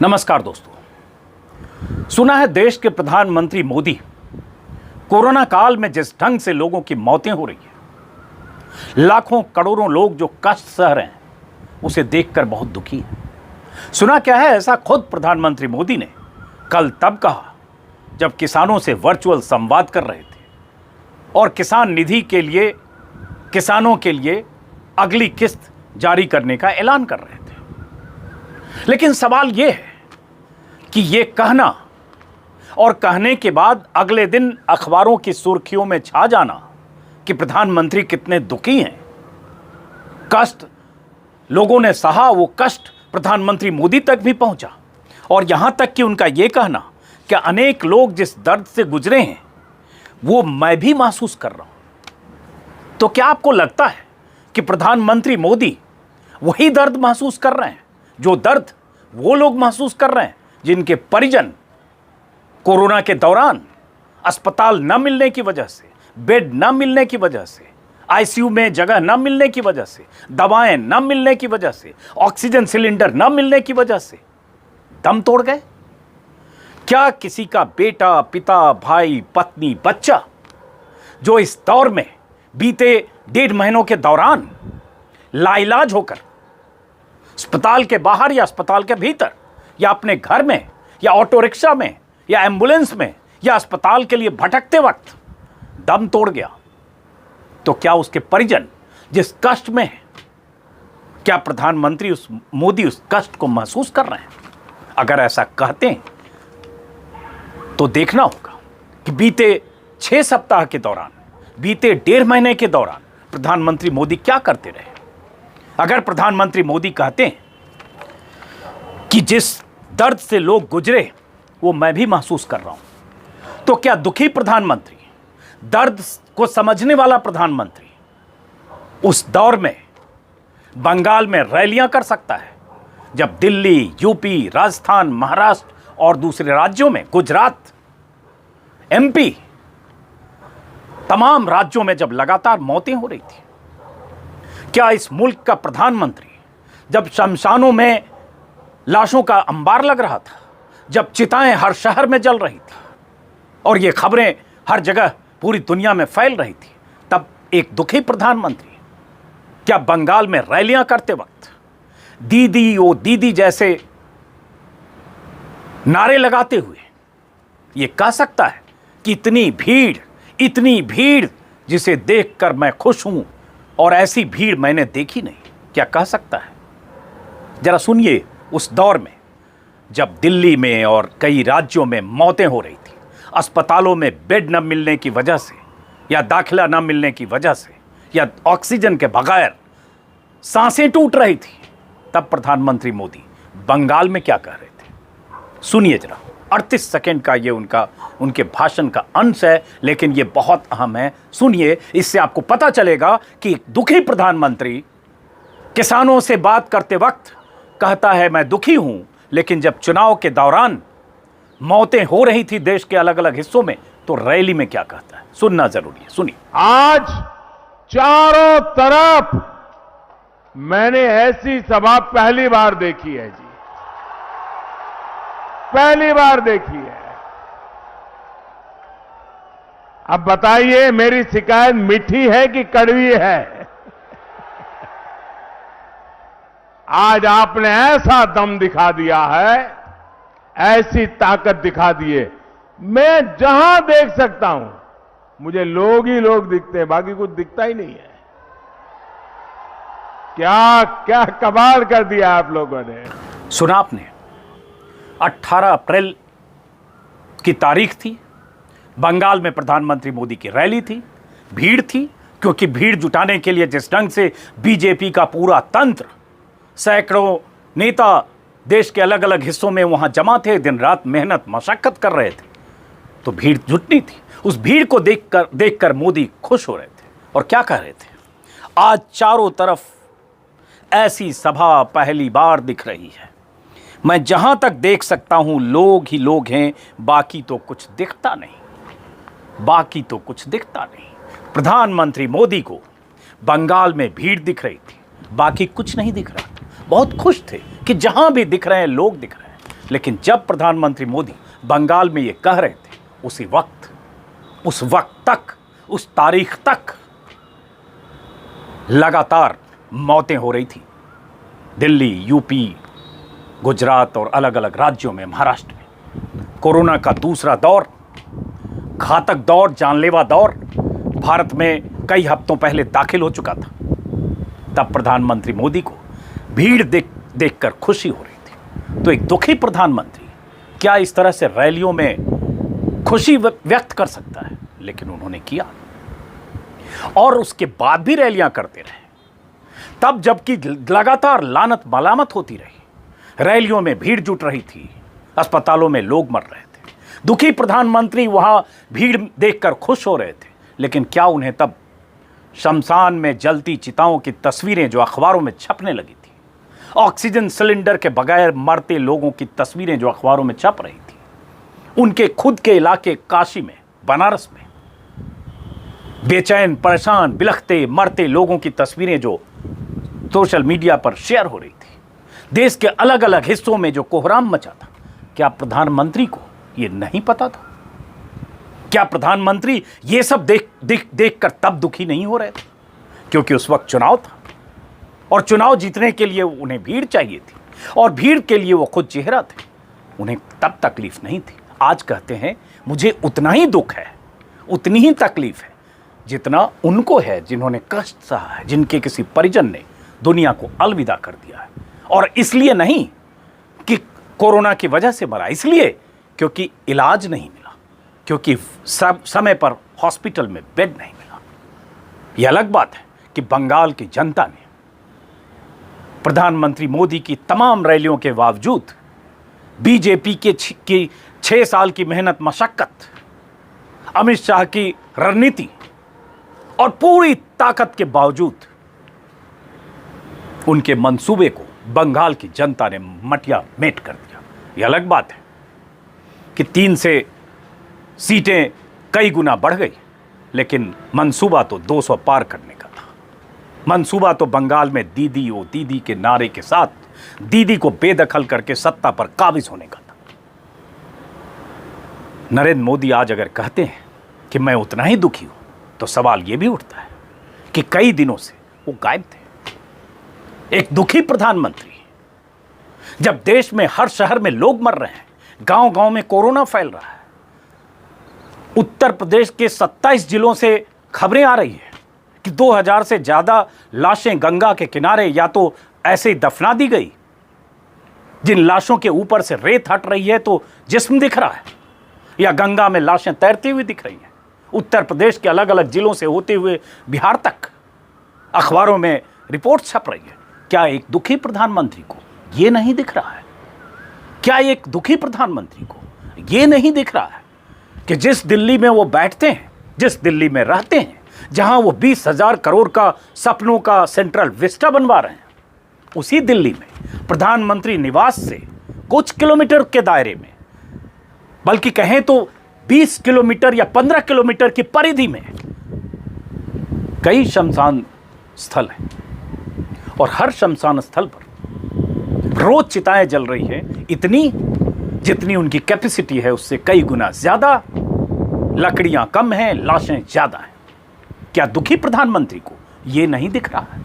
नमस्कार दोस्तों। सुना है देश के प्रधानमंत्री मोदी कोरोना काल में जिस ढंग से लोगों की मौतें हो रही है, लाखों करोड़ों लोग जो कष्ट सह रहे हैं, उसे देखकर बहुत दुखी है। सुना क्या है, ऐसा खुद प्रधानमंत्री मोदी ने कल तब कहा जब किसानों से वर्चुअल संवाद कर रहे थे और किसान निधि के लिए किसानों के लिए अगली किस्त जारी करने का ऐलान कर रहे थे। लेकिन सवाल यह है कि ये कहना और कहने के बाद अगले दिन अखबारों की सुर्खियों में छा जाना कि प्रधानमंत्री कितने दुखी हैं, कष्ट लोगों ने सहा, वो कष्ट प्रधानमंत्री मोदी तक भी पहुंचा। और यहां तक कि उनका यह कहना कि अनेक लोग जिस दर्द से गुजरे हैं वो मैं भी महसूस कर रहा हूं। तो क्या आपको लगता है कि प्रधानमंत्री मोदी वही दर्द महसूस कर रहे हैं जो दर्द वो लोग महसूस कर रहे हैं जिनके परिजन कोरोना के दौरान अस्पताल न मिलने की वजह से, बेड न मिलने की वजह से, आईसीयू में जगह न मिलने की वजह से, दवाएं न मिलने की वजह से, ऑक्सीजन सिलेंडर न मिलने की वजह से दम तोड़ गए? क्या किसी का बेटा, पिता, भाई, पत्नी, बच्चा जो इस दौर में बीते 1.5 महीनों के दौरान लाइलाज होकर अस्पताल के बाहर या अस्पताल के भीतर या अपने घर में या ऑटो रिक्शा में या एम्बुलेंस में या अस्पताल के लिए भटकते वक्त दम तोड़ गया, तो क्या उसके परिजन जिस कष्ट में है, क्या प्रधानमंत्री मोदी उस कष्ट को महसूस कर रहे हैं? अगर ऐसा कहते हैं तो देखना होगा कि बीते 6 सप्ताह के दौरान, बीते 1.5 महीने के दौरान प्रधानमंत्री मोदी क्या करते रहे। अगर प्रधानमंत्री मोदी कहते हैं कि जिस दर्द से लोग गुजरे वो मैं भी महसूस कर रहा हूं, तो क्या दुखी प्रधानमंत्री, दर्द को समझने वाला प्रधानमंत्री उस दौर में बंगाल में रैलियां कर सकता है जब दिल्ली, यूपी, राजस्थान, महाराष्ट्र और दूसरे राज्यों में, गुजरात, एमपी, तमाम राज्यों में जब लगातार मौतें हो रही थी? क्या इस मुल्क का प्रधानमंत्री जब शमशानों में लाशों का अंबार लग रहा था, जब चिताएं हर शहर में जल रही थी और ये खबरें हर जगह पूरी दुनिया में फैल रही थी, तब एक दुखी प्रधानमंत्री क्या बंगाल में रैलियां करते वक्त दीदी ओ दीदी जैसे नारे लगाते हुए ये कह सकता है कि इतनी भीड़ जिसे देखकर मैं खुश हूं और ऐसी भीड़ मैंने देखी नहीं? क्या कह सकता है? जरा सुनिए, उस दौर में जब दिल्ली में और कई राज्यों में मौतें हो रही थी, अस्पतालों में बेड न मिलने की वजह से या दाखिला न मिलने की वजह से या ऑक्सीजन के बगैर सांसें टूट रही थी, तब प्रधानमंत्री मोदी बंगाल में क्या कह रहे थे? सुनिए जरा। 38 सेकंड का ये उनके भाषण का अंश है, लेकिन ये बहुत अहम है। सुनिए, इससे आपको पता चलेगा कि दुखी प्रधानमंत्री किसानों से बात करते वक्त कहता है मैं दुखी हूं, लेकिन जब चुनाव के दौरान मौतें हो रही थी देश के अलग अलग हिस्सों में, तो रैली में क्या कहता है, सुनना जरूरी है। सुनिए। आज चारों तरफ मैंने ऐसी सभा पहली बार देखी है जी, पहली बार देखी है। अब बताइए, मेरी शिकायत मीठी है कि कड़वी है? आज आपने ऐसा दम दिखा दिया है, ऐसी ताकत दिखा दी है। मैं जहां देख सकता हूं मुझे लोग ही लोग दिखते हैं, बाकी कुछ दिखता ही नहीं है। क्या क्या कमाल कर दिया आप लोगों ने। सुना आपने, 18 अप्रैल की तारीख थी, बंगाल में प्रधानमंत्री मोदी की रैली थी, भीड़ थी, क्योंकि भीड़ जुटाने के लिए जिस ढंग से बीजेपी का पूरा तंत्र, सैकड़ों नेता देश के अलग अलग हिस्सों में वहां जमा थे, दिन रात मेहनत मशक्कत कर रहे थे, तो भीड़ जुटनी थी। उस भीड़ को देखकर मोदी खुश हो रहे थे और क्या कह रहे थे? आज चारों तरफ ऐसी सभा पहली बार दिख रही है, मैं जहां तक देख सकता हूं लोग ही लोग हैं, बाकी तो कुछ दिखता नहीं, बाकी तो कुछ दिखता नहीं। प्रधानमंत्री मोदी को बंगाल में भीड़ दिख रही थी, बाकी कुछ नहीं दिख रहा था। बहुत खुश थे कि जहां भी दिख रहे हैं लोग दिख रहे हैं, लेकिन जब प्रधानमंत्री मोदी बंगाल में ये कह रहे थे, उस वक्त तक, उस तारीख तक लगातार मौतें हो रही थी। दिल्ली, यूपी, गुजरात और अलग अलग राज्यों में, महाराष्ट्र में कोरोना का दूसरा दौर, घातक दौर, जानलेवा दौर भारत में कई हफ्तों पहले दाखिल हो चुका था। तब प्रधानमंत्री मोदी को भीड़ देखकर खुशी हो रही थी। तो एक दुखी प्रधानमंत्री क्या इस तरह से रैलियों में खुशी व्यक्त कर सकता है? लेकिन उन्होंने किया और उसके बाद भी रैलियां करते रहे। तब जबकि लगातार लानत मलामत होती रही, रैलियों में भीड़ जुट रही थी, अस्पतालों में लोग मर रहे थे, दुखी प्रधानमंत्री वहां भीड़ देखकर खुश हो रहे थे। लेकिन क्या उन्हें तब शमशान में जलती चिताओं की तस्वीरें जो अखबारों में छपने लगी थी, ऑक्सीजन सिलेंडर के बगैर मरते लोगों की तस्वीरें जो अखबारों में छप रही थी, उनके खुद के इलाके काशी में, बनारस में बेचैन, परेशान, बिलखते, मरते लोगों की तस्वीरें जो सोशल मीडिया पर शेयर हो रही थी, देश के अलग अलग हिस्सों में जो कोहराम मचा था, क्या प्रधानमंत्री को यह नहीं पता था? क्या प्रधानमंत्री ये सब देख कर तब दुखी नहीं हो रहे थे? क्योंकि उस वक्त चुनाव था और चुनाव जीतने के लिए उन्हें भीड़ चाहिए थी और भीड़ के लिए वो खुद चेहरा थे। उन्हें तब तकलीफ नहीं थी। आज कहते हैं मुझे उतना ही दुख है, उतनी ही तकलीफ है जितना उनको है जिन्होंने कष्ट सहा है, जिनके किसी परिजन ने दुनिया को अलविदा कर दिया है। और इसलिए नहीं कि कोरोना की वजह से मरा, इसलिए क्योंकि इलाज नहीं मिला, क्योंकि सब समय पर हॉस्पिटल में बेड नहीं मिला। यह अलग बात है कि बंगाल की जनता ने प्रधानमंत्री मोदी की तमाम रैलियों के बावजूद, बीजेपी की 6 साल की मेहनत मशक्कत, अमित शाह की रणनीति और पूरी ताकत के बावजूद उनके मंसूबे को बंगाल की जनता ने मटिया मेट कर दिया। यह अलग बात है कि 3 से सीटें कई गुना बढ़ गई, लेकिन मंसूबा तो 200 पार करने का था। मंसूबा तो बंगाल में दीदी ओ दीदी के नारे के साथ दीदी को बेदखल करके सत्ता पर काबिज होने का था। नरेंद्र मोदी आज अगर कहते हैं कि मैं उतना ही दुखी हूं, तो सवाल यह भी उठता है कि कई दिनों से वो गायब थे। एक दुखी प्रधानमंत्री, जब देश में हर शहर में लोग मर रहे हैं, गांव-गांव में कोरोना फैल रहा है, उत्तर प्रदेश के 27 जिलों से खबरें आ रही है कि 2000 से ज्यादा लाशें गंगा के किनारे या तो ऐसे ही दफना दी गई, जिन लाशों के ऊपर से रेत हट रही है तो जिस्म दिख रहा है, या गंगा में लाशें तैरती हुई दिख रही हैं। उत्तर प्रदेश के अलग अलग जिलों से होते हुए बिहार तक अखबारों में रिपोर्ट छप रही है। क्या एक दुखी प्रधानमंत्री को यह नहीं दिख रहा है? क्या एक दुखी प्रधानमंत्री को यह नहीं दिख रहा है कि जिस दिल्ली में वो बैठते हैं, जिस दिल्ली में रहते हैं, जहां वो 20,000 करोड़ का सपनों का सेंट्रल विस्टा बनवा रहे हैं, उसी दिल्ली में प्रधानमंत्री निवास से कुछ किलोमीटर के दायरे में, बल्कि कहें तो 20 किलोमीटर या 15 किलोमीटर की परिधि में कई शमशान स्थल हैं और हर शमशान स्थल पर रोज चिताएं जल रही हैं, इतनी जितनी उनकी कैपेसिटी है उससे कई गुना ज्यादा। लकड़ियां कम हैं, लाशें ज्यादा हैं। क्या दुखी प्रधानमंत्री को यह नहीं दिख रहा है?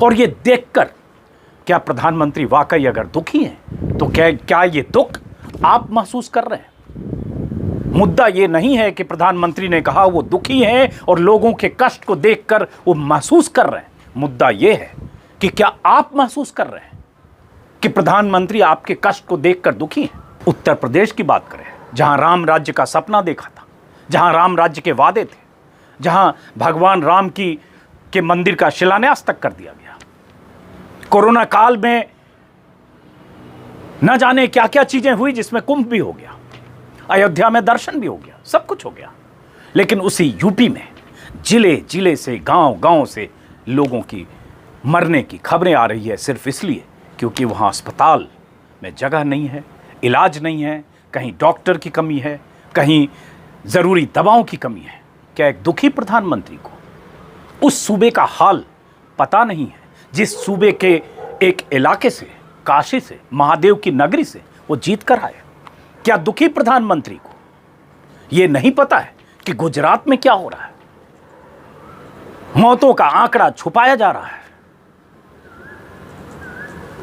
और यह देखकर क्या प्रधानमंत्री वाकई अगर दुखी हैं तो क्या ये दुख आप महसूस कर रहे हैं? मुद्दा यह नहीं है कि प्रधानमंत्री ने कहा वो दुखी हैं और लोगों के कष्ट को देखकर वो महसूस कर रहे हैं। मुद्दा यह है कि क्या आप महसूस कर रहे हैं कि प्रधानमंत्री आपके कष्ट को देखकर दुखी हैं? उत्तर प्रदेश की बात करें, जहां राम राज्य का सपना देखा था, जहां राम राज्य के वादे थे, जहां भगवान राम के मंदिर का शिलान्यास तक कर दिया गया। कोरोना काल में न जाने क्या क्या चीजें हुई, जिसमें कुंभ भी हो गया, अयोध्या में दर्शन भी हो गया, सब कुछ हो गया। लेकिन उसी यूपी में जिले जिले से, गांव गांव से लोगों की मरने की खबरें आ रही है, सिर्फ इसलिए क्योंकि वहां अस्पताल में जगह नहीं है, इलाज नहीं है, कहीं डॉक्टर की कमी है, कहीं ज़रूरी दवाओं की कमी है। क्या एक दुखी प्रधानमंत्री को उस सूबे का हाल पता नहीं है, जिस सूबे के एक इलाके से, काशी से, महादेव की नगरी से वो जीत कर आए। क्या दुखी प्रधानमंत्री को यह नहीं पता है कि गुजरात में क्या हो रहा है? मौतों का आंकड़ा छुपाया जा रहा है।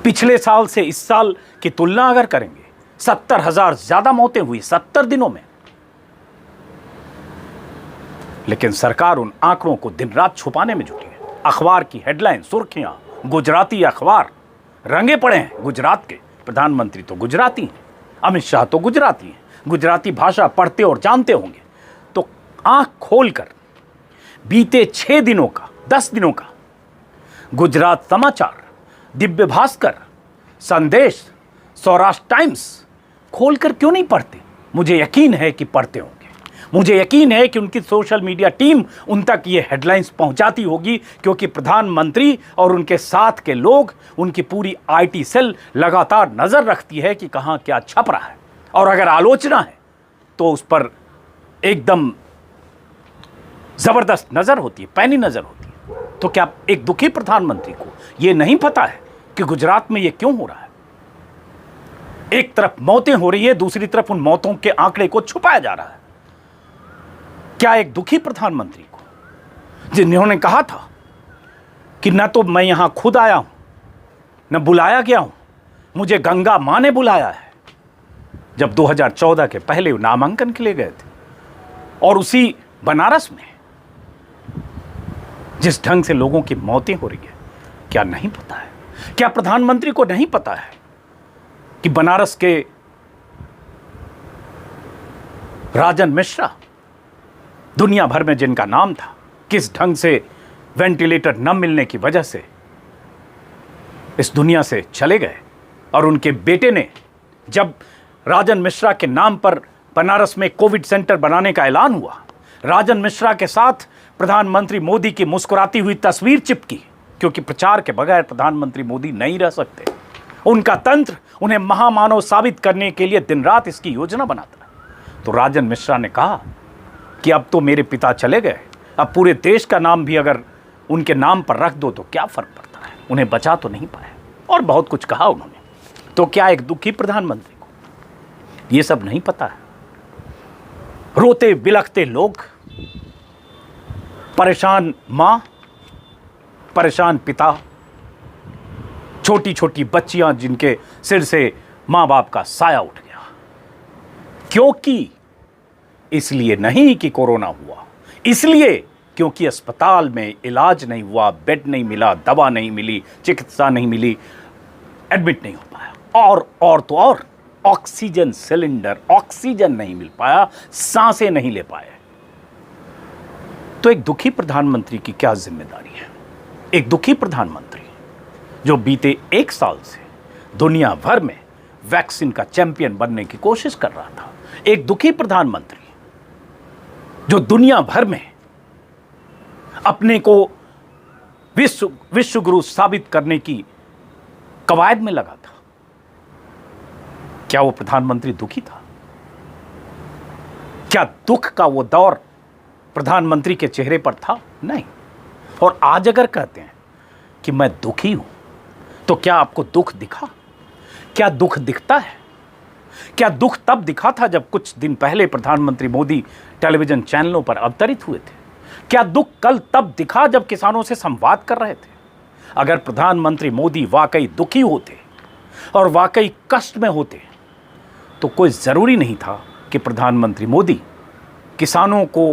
पिछले साल से इस साल की तुलना अगर करेंगे, 70,000 ज्यादा मौतें हुई 70 दिनों में। लेकिन सरकार उन आंकड़ों को दिन रात छुपाने में जुटी है। अखबार की हेडलाइन, सुर्खियां, गुजराती अखबार रंगे पड़े हैं। गुजरात के प्रधानमंत्री तो गुजराती हैं, अमित शाह तो गुजराती हैं, गुजराती भाषा पढ़ते और जानते होंगे। तो आंख खोलकर बीते 6 दिनों का, 10 दिनों का गुजरात समाचार, दिव्य भास्कर, संदेश, सौराष्ट्र टाइम्स खोलकर क्यों नहीं पढ़ते? मुझे यकीन है कि पढ़ते होंगे। मुझे यकीन है कि उनकी सोशल मीडिया टीम उन तक ये हेडलाइंस पहुंचाती होगी, क्योंकि प्रधानमंत्री और उनके साथ के लोग, उनकी पूरी आईटी सेल लगातार नजर रखती है कि कहां क्या छप रहा है। और अगर आलोचना है तो उस पर एकदम जबरदस्त नजर होती है, पैनी नजर होती है। तो क्या एक दुखी प्रधानमंत्री को यह नहीं पता है कि गुजरात में यह क्यों हो रहा है? एक तरफ मौतें हो रही है, दूसरी तरफ उन मौतों के आंकड़े को छुपाया जा रहा है। क्या एक दुखी प्रधानमंत्री को, जिन्होंने कहा था कि न तो मैं यहां खुद आया हूं, न बुलाया गया हूं, मुझे गंगा मां ने बुलाया है, जब 2014 के पहले नामांकन के लिए गए थे, और उसी बनारस में जिस ढंग से लोगों की मौतें हो रही है, क्या नहीं पता है? क्या प्रधानमंत्री को नहीं पता है कि बनारस के राजन मिश्रा, दुनिया भर में जिनका नाम था, किस ढंग से वेंटिलेटर न मिलने की वजह से इस दुनिया से चले गए? और उनके बेटे ने, जब राजन मिश्रा के नाम पर बनारस में कोविड सेंटर बनाने का ऐलान हुआ, राजन मिश्रा के साथ प्रधानमंत्री मोदी की मुस्कुराती हुई तस्वीर चिपकी, क्योंकि प्रचार के बगैर प्रधानमंत्री मोदी नहीं रह सकते। उनका तंत्र उन्हें महामानव साबित करने के लिए दिन रात इसकी योजना बनाता है। तो राजन मिश्रा ने कहा कि अब तो मेरे पिता चले गए, अब पूरे देश का नाम भी अगर उनके नाम पर रख दो तो क्या फर्क पड़ता है, उन्हें बचा तो नहीं पाए। और बहुत कुछ कहा उन्होंने। तो क्या एक दुखी प्रधानमंत्री को ये सब नहीं पता है? रोते बिलखते लोग, परेशान मां, परेशान पिता, छोटी छोटी बच्चियां जिनके सिर से मां बाप का साया उठ गया। क्योंकि इसलिए नहीं कि कोरोना हुआ, इसलिए क्योंकि अस्पताल में इलाज नहीं हुआ, बेड नहीं मिला, दवा नहीं मिली, चिकित्सा नहीं मिली, एडमिट नहीं हो पाया। और तो और ऑक्सीजन सिलेंडर, ऑक्सीजन नहीं मिल पाया, सांसें नहीं ले पाए। तो एक दुखी प्रधानमंत्री की क्या जिम्मेदारी है? एक दुखी प्रधानमंत्री जो बीते 1 साल से दुनिया भर में वैक्सीन का चैंपियन बनने की कोशिश कर रहा था। एक दुखी प्रधानमंत्री जो दुनिया भर में अपने को विश्व गुरु साबित करने की कवायद में लगा था। क्या वो प्रधानमंत्री दुखी था? क्या दुख का वो दौर प्रधानमंत्री के चेहरे पर था? नहीं। और आज अगर कहते हैं कि मैं दुखी हूं, तो क्या आपको दुख दिखा? क्या दुख दिखता है? क्या दुख तब दिखा था जब कुछ दिन पहले प्रधानमंत्री मोदी टेलीविजन चैनलों पर अवतरित हुए थे? क्या दुख कल तब दिखा जब किसानों से संवाद कर रहे थे? अगर प्रधानमंत्री मोदी वाकई दुखी होते और वाकई कष्ट में होते, तो कोई जरूरी नहीं था कि प्रधानमंत्री मोदी किसानों को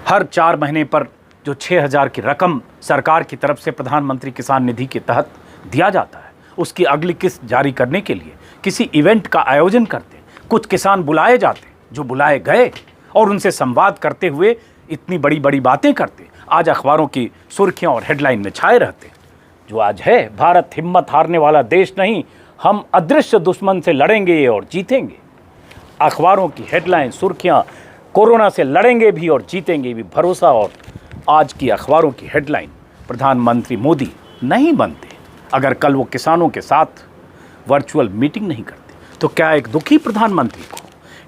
हर 4 महीने पर जो 6,000 की रकम सरकार की तरफ से प्रधानमंत्री किसान निधि के तहत दिया जाता है, उसकी अगली किस्त जारी करने के लिए किसी इवेंट का आयोजन करते, कुछ किसान बुलाए जाते, जो बुलाए गए, और उनसे संवाद करते हुए इतनी बड़ी बड़ी बातें करते, आज अखबारों की सुर्खियां और हेडलाइन में छाए रहते। जो आज है, भारत हिम्मत हारने वाला देश नहीं, हम अदृश्य दुश्मन से लड़ेंगे और जीतेंगे। अखबारों की हेडलाइन, सुर्खियां, कोरोना से लड़ेंगे भी और जीतेंगे भी, भरोसा। और आज की अखबारों की हेडलाइन, प्रधानमंत्री मोदी नहीं बनते अगर कल वो किसानों के साथ वर्चुअल मीटिंग नहीं करते। तो क्या एक दुखी प्रधानमंत्री को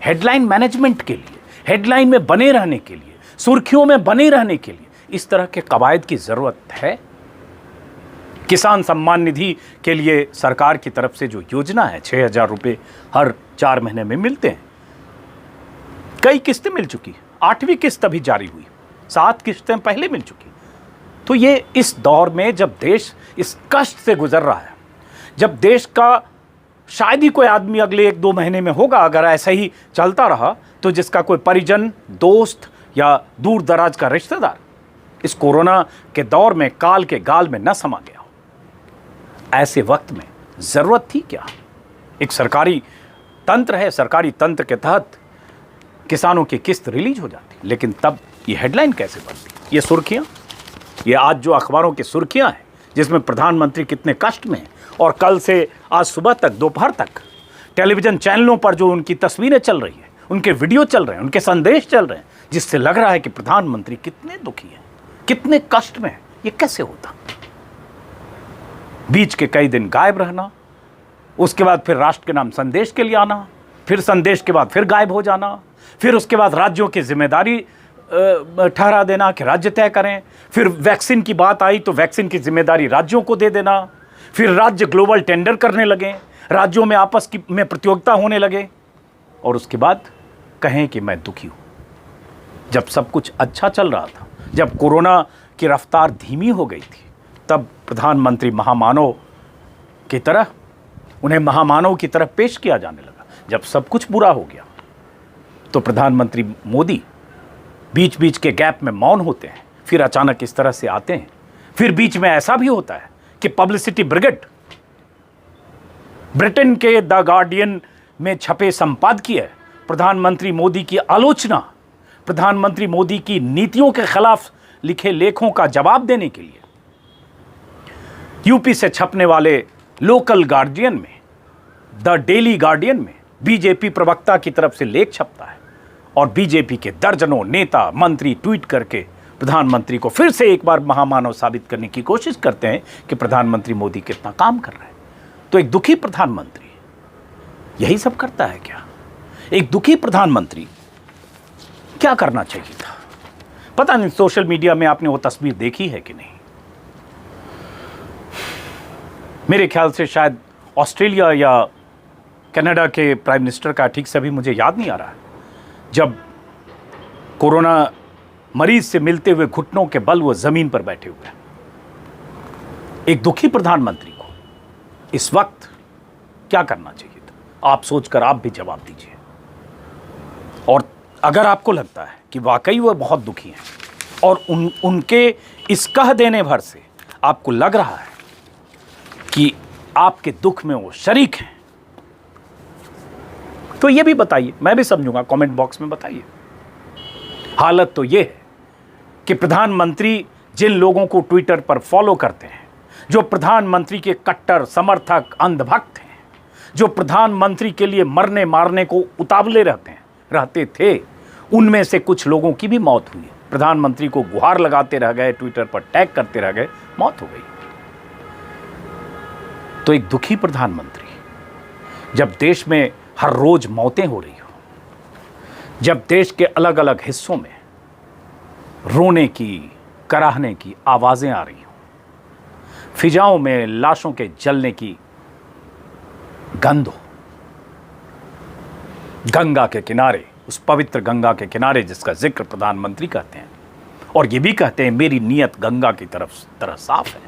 हेडलाइन मैनेजमेंट के लिए, हेडलाइन में बने रहने के लिए, सुर्खियों में बने रहने के लिए इस तरह के कवायद की जरूरत है? किसान सम्मान निधि के लिए सरकार की तरफ से जो योजना है, 6,000 रुपये हर 4 महीने में मिलते हैं। कई किस्तें मिल चुकी, 8वीं किस्त अभी जारी हुई, 7 किस्तें पहले मिल चुकी। तो ये इस दौर में जब देश इस कष्ट से गुजर रहा है, जब देश का शायद ही कोई आदमी अगले 1-2 महीने में होगा, अगर ऐसा ही चलता रहा, तो जिसका कोई परिजन, दोस्त या दूर दराज का रिश्तेदार इस कोरोना के दौर में काल के गाल में न समा गया हो। ऐसे वक्त में जरूरत थी क्या? एक सरकारी तंत्र है, सरकारी तंत्र के तहत किसानों की किस्त रिलीज हो जाती, लेकिन तब ये हेडलाइन कैसे बनती? ये सुर्खियां, ये आज जो अखबारों की सुर्खियां हैं जिसमें प्रधानमंत्री कितने कष्ट में हैं, और कल से आज सुबह तक, दोपहर तक टेलीविजन चैनलों पर जो उनकी तस्वीरें चल रही हैं, उनके वीडियो चल रहे हैं, उनके संदेश चल रहे हैं, जिससे लग रहा है कि प्रधानमंत्री कितने दुखी हैं, कितने कष्ट में हैं। ये कैसे होता? बीच के कई दिन गायब रहना, उसके बाद फिर राष्ट्र के नाम संदेश के लिए आना, फिर संदेश के बाद फिर गायब हो जाना, फिर उसके बाद राज्यों की जिम्मेदारी ठहरा देना कि राज्य तय करें, फिर वैक्सीन की बात आई तो वैक्सीन की जिम्मेदारी राज्यों को दे देना, फिर राज्य ग्लोबल टेंडर करने लगे, राज्यों में आपस में प्रतियोगिता होने लगे, और उसके बाद कहें कि मैं दुखी हूं। जब सब कुछ अच्छा चल रहा था, जब कोरोना की रफ्तार धीमी हो गई थी, तब प्रधानमंत्री महामानव की तरह, उन्हें महामानव की तरह पेश किया जाने लगा। जब सब कुछ बुरा हो गया तो प्रधानमंत्री मोदी बीच बीच के गैप में मौन होते हैं, फिर अचानक इस तरह से आते हैं। फिर बीच में ऐसा भी होता है कि पब्लिसिटी ब्रिगेड, ब्रिटेन के द गार्डियन में छपे संपादकीय प्रधानमंत्री मोदी की आलोचना, प्रधानमंत्री मोदी की नीतियों के खिलाफ लिखे लेखों का जवाब देने के लिए यूपी से छपने वाले लोकल गार्डियन में, द डेली गार्डियन में बीजेपी प्रवक्ता की तरफ से लेख छपता है, और बीजेपी के दर्जनों नेता मंत्री ट्वीट करके प्रधानमंत्री को फिर से एक बार महामानव साबित करने की कोशिश करते हैं कि प्रधानमंत्री मोदी कितना काम कर रहे हैं। तो एक दुखी प्रधानमंत्री यही सब करता है क्या? एक दुखी प्रधानमंत्री क्या करना चाहिए था? पता नहीं सोशल मीडिया में आपने वो तस्वीर देखी है कि नहीं। मेरे ख्याल से शायद ऑस्ट्रेलिया या कनाडा के प्राइम मिनिस्टर का, ठीक से अभी मुझे याद नहीं आ रहा है, जब कोरोना मरीज से मिलते हुए घुटनों के बल वो जमीन पर बैठे हुए हैं। एक दुखी प्रधानमंत्री को इस वक्त क्या करना चाहिए था? आप सोचकर आप भी जवाब दीजिए। और अगर आपको लगता है कि वाकई वो बहुत दुखी हैं और उनके इस कह देने भर से आपको लग रहा है कि आपके दुख में वो शरीक हैं, तो ये भी बताइए, मैं भी समझूंगा। कमेंट बॉक्स में बताइए। हालत तो ये है कि प्रधानमंत्री जिन लोगों को ट्विटर पर फॉलो करते हैं, जो प्रधानमंत्री के कट्टर समर्थक अंधभक्त हैं, जो प्रधानमंत्री के लिए मरने मारने को उतावले रहते थे, उनमें से कुछ लोगों की भी मौत हुई। प्रधानमंत्री को गुहार लगाते रह गए, ट्विटर पर टैग करते रह गए, मौत हो गई। तो एक दुखी प्रधानमंत्री, जब देश में हर रोज मौतें हो रही हो, जब देश के अलग अलग हिस्सों में रोने की, कराहने की आवाजें आ रही हो, फिजाओं में लाशों के जलने की गंध हो, गंगा के किनारे, उस पवित्र गंगा के किनारे जिसका जिक्र प्रधानमंत्री कहते हैं, और ये भी कहते हैं मेरी नीयत गंगा की तरह साफ है,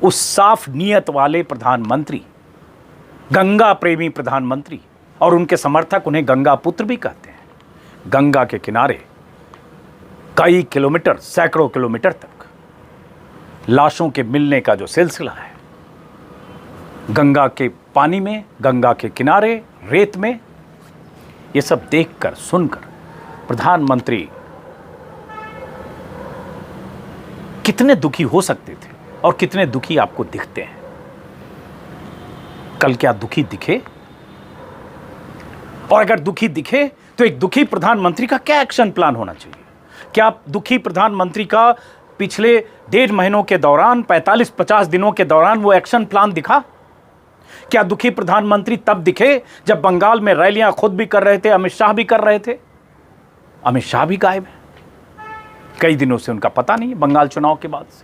उस साफ नीयत वाले प्रधानमंत्री, गंगा प्रेमी प्रधानमंत्री, और उनके समर्थक उन्हें गंगा पुत्र भी कहते हैं, गंगा के किनारे कई किलोमीटर, सैकड़ों किलोमीटर तक लाशों के मिलने का जो सिलसिला है, गंगा के पानी में, गंगा के किनारे, रेत में, ये सब देखकर सुनकर प्रधानमंत्री कितने दुखी हो सकते थे और कितने दुखी आपको दिखते हैं। कल क्या दुखी दिखे? और अगर दुखी दिखे तो एक दुखी प्रधानमंत्री का क्या एक्शन प्लान होना चाहिए? क्या दुखी प्रधानमंत्री का पिछले 1.5 महीनों के दौरान, 45-50 दिनों के दौरान वो एक्शन प्लान दिखा? क्या दुखी प्रधानमंत्री तब दिखे जब बंगाल में रैलियां खुद भी कर रहे थे, अमित शाह भी कर रहे थे? अमित शाह भी गायब है, कई दिनों से उनका पता नहीं है बंगाल चुनाव के बाद से।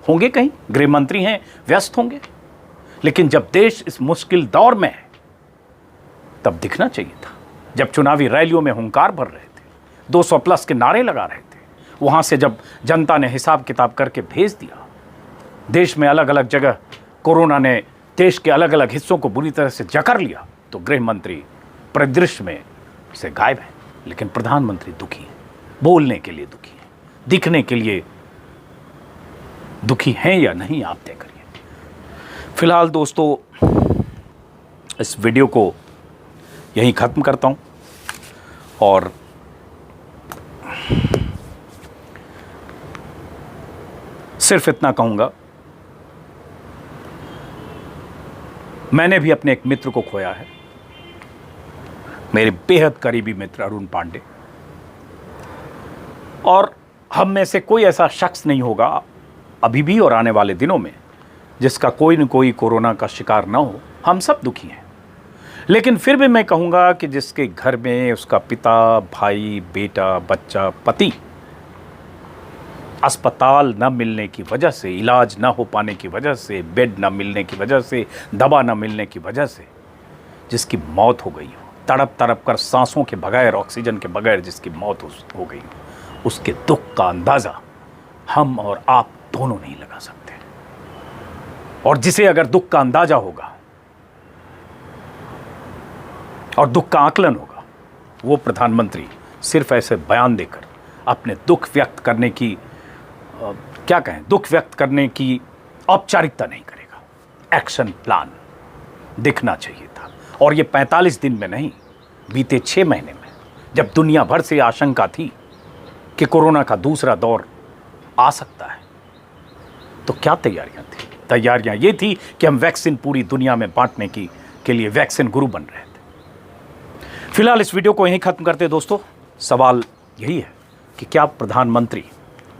होंगे कहीं, गृह मंत्री हैं, व्यस्त होंगे। लेकिन जब देश इस मुश्किल दौर में है तब दिखना चाहिए था। जब चुनावी रैलियों में हुंकार भर रहे थे, 200 प्लस के नारे लगा रहे थे, वहां से जब जनता ने हिसाब किताब करके भेज दिया, देश में अलग अलग जगह कोरोना ने देश के अलग अलग हिस्सों को बुरी तरह से जकड़ लिया, तो गृह मंत्री परिदृश्य में से गायब है। लेकिन प्रधानमंत्री दुखी है, बोलने के लिए दुखी है, दिखने के लिए दुखी हैं या नहीं, आप तय करिए। फिलहाल दोस्तों, इस वीडियो को यहीं ख़त्म करता हूं और सिर्फ इतना कहूंगा, मैंने भी अपने एक मित्र को खोया है, मेरे बेहद करीबी मित्र अरुण पांडे। और हम में से कोई ऐसा शख्स नहीं होगा अभी भी और आने वाले दिनों में जिसका कोई न कोई कोरोना का शिकार ना हो। हम सब दुखी हैं, लेकिन फिर भी मैं कहूँगा कि जिसके घर में उसका पिता, भाई, बेटा, बच्चा, पति अस्पताल न मिलने की वजह से, इलाज न हो पाने की वजह से, बेड न मिलने की वजह से, दवा न मिलने की वजह से जिसकी मौत हो गई हो, तड़प तड़प कर सांसों के बगैर, ऑक्सीजन के बगैर जिसकी मौत हो गई हो, उसके दुख का अंदाज़ा हम और आप दोनों नहीं लगा सकते। और जिसे अगर दुख का अंदाजा होगा और दुख का आकलन होगा, वो प्रधानमंत्री सिर्फ ऐसे बयान देकर अपने दुख व्यक्त करने की दुख व्यक्त करने की औपचारिकता नहीं करेगा। एक्शन प्लान दिखना चाहिए था। और ये 45 दिन में नहीं, बीते 6 महीने में, जब दुनिया भर से आशंका थी कि कोरोना का दूसरा दौर आ सकता है, तो क्या तैयारियां थी? तैयारियां ये थी कि हम वैक्सीन पूरी दुनिया में बांटने के लिए वैक्सीन गुरु बन रहे थे। फिलहाल इस वीडियो को यहीं खत्म करते हैं दोस्तों। सवाल यही है कि क्या प्रधानमंत्री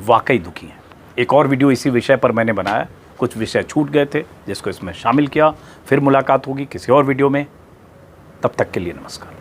वाकई दुखी हैं? एक और वीडियो इसी विषय पर मैंने बनाया, कुछ विषय छूट गए थे जिसको इसमें शामिल किया। फिर मुलाकात होगी किसी और वीडियो में, तब तक के लिए नमस्कार।